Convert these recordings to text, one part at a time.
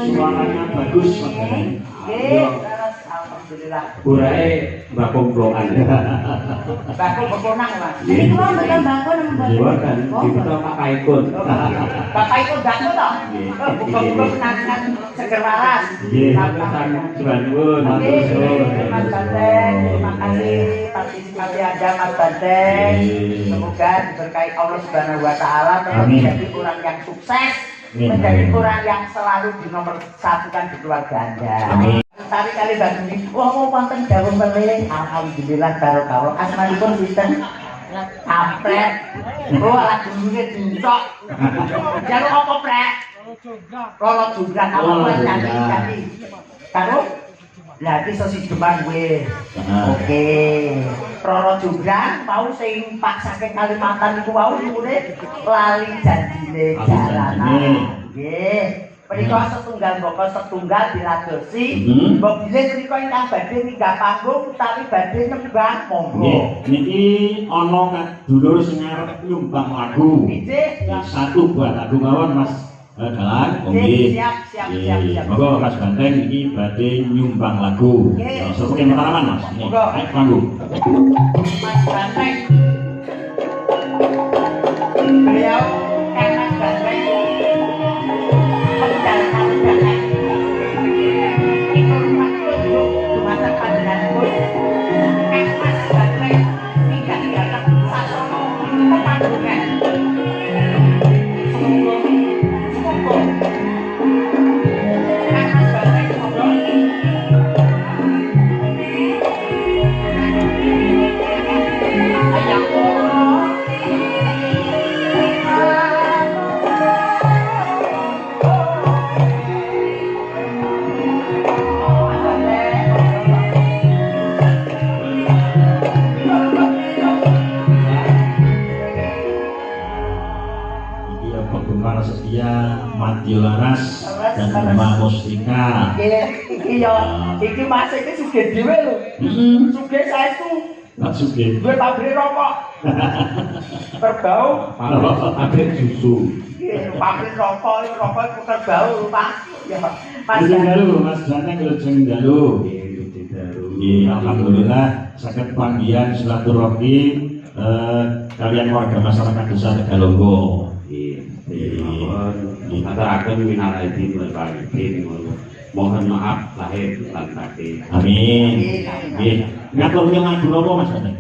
Suaranya bagus makanya. Burai bakung blokan. Bakung bekonang Mas. Ini kok betul bakun membuat. Iya kan, kita Pak Ikut. Bapak ikut bakung toh? Buka-buka penangan seger waras. Iya, Subhanun. Mas Banteng, terima kasih partisipasi Anda Mas Banteng. Semoga diberkahi Allah Subhanahu wa taala menjadi orang yang sukses, menjadi orang yang selalu di nomor satukan di keluarga Anda. Amin. Tari kali bagi wah mau wonten dawuh melih alhamdulillah barokah asmanipun sinten kampret oh lagu nggih dincok jaluk apa prek loro jogran apa nyanyi karo lah iki sosis depan gue oke loro jogran mau sing Pak saking Kalimantan iku wau urip lali janjine jalanan nggih. Menika setunggal boko setunggal diladosi, mbok bilih menika ingkang badhe minggah panggung utawi badhe nyembah monggo. Niki ana dulur sing arep nyumbang lagu. Satu buat lagu mawon Mas Dalan. Nggih. Siap. Monggo Mas Banteng iki badhe nyumbang lagu. Sepuke mataraman Mas. Monggo panggung. Mas Banteng. Beliau Mas Banteng. Laras dan Mbak Mustika. Iki Mas iki sugih dhewe lho. Sugih saestu. Nak sugih. Duwe pabrik rokok. Kerbau, pabrik susu. Pabrik rokok kerbau Pak. Ya, Mas Dalu, Mas Banteng Lujeng Dalu. Nggih, alhamdulillah saged panggihan silaturahmi kalian warga masyarakat Desa Tegalonggo. Aturaken minal aidin wal faizin. Mohon maaf lahir lan batin. Amin. Nggih. Ngatur lagu napa Mas Banteng?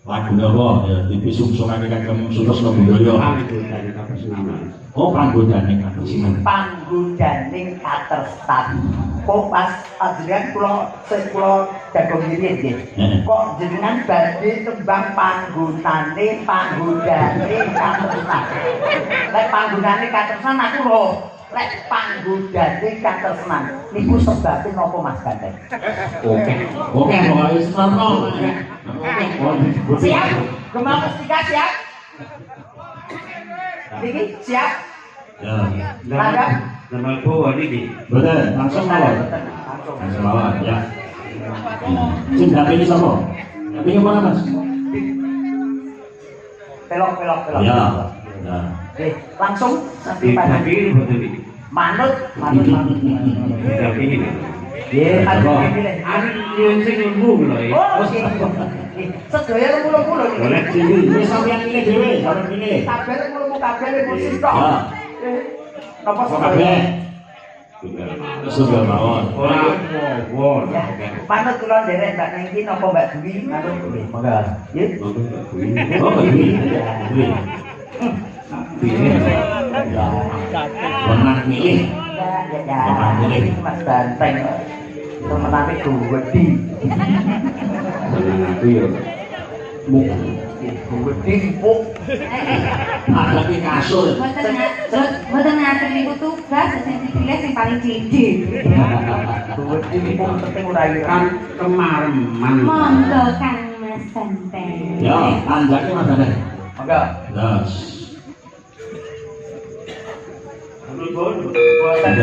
Lagu napa ya dipisuksungake Kagem Suresna Budaya. Oh, panggodaning katersan. Panggodaning katersan. Kok pas ajenengan kula jago nggih nggih. Kok jenengan badhe tembang panggonane katersan. Lek panggonane katersan aku lho. Lek panggodane katersan niku sebabe napa Mas Banteng? Oke, pokoke wis terno. Siap. Gemah Mustika siap. Niki siap. Ya. Nama bawa niki. Betul, langsung mawon. Langsung mawon ya. Sing dapet sapa? Dapet mana Mas? Pelok. Ya. Ya. Langsung sampai pada manut. Tidak ini. Nggih, Anu yen sing lembung lho. Oh, sedaya lembung-lembung lho. Boleh sini, wis sampeyan pilih dhewe, sampeyan pilih. Kabeh lembung kabeh musik tok. Ya. Napa Kabeh. Tunggal mawon. Ora. Manut kula nderek Mbak Nengki napa Mbak Dwi manut nggih. Monggo. Nggih. Oh, begini. Menang milih. Ya. Mas Banteng. Temenane gede. Aku yo. Gede empuk. Ada ki kasur. Mboten ngatur niku tugas sing dipilih sing paling cilik. Gede empuk penting ora Kan kemareman. Monggo Kang Mas Banteng. Ya, anjake Mas Banteng. Monggo. Yes. Boten.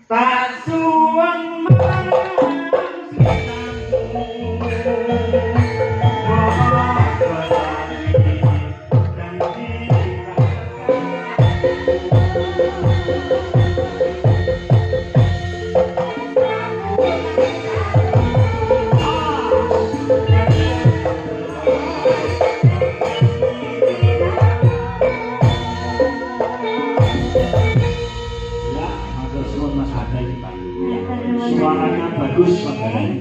Tak suang suaranya bagus makanya.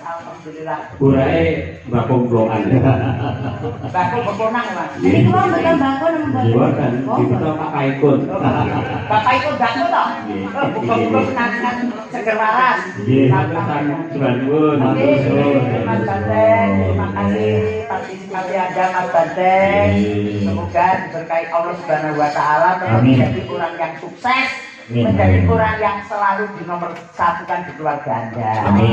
Alhamdulillah. Burai bakumploan. Bakul berponang mas. Jadi kau betul bangun Jiwa kan kita pakai ikut. Bapak ikut bakul toh? Buka-buka penangan seger waras. Subanun. Mas Banteng, terima kasih partisipasi Anda Mas Banteng. Semoga diberkahi Allah Subhanahu wa Ta'ala menjadi orang yang sukses, menjadi orang yang selalu di nomor satukan di keluarga Anda.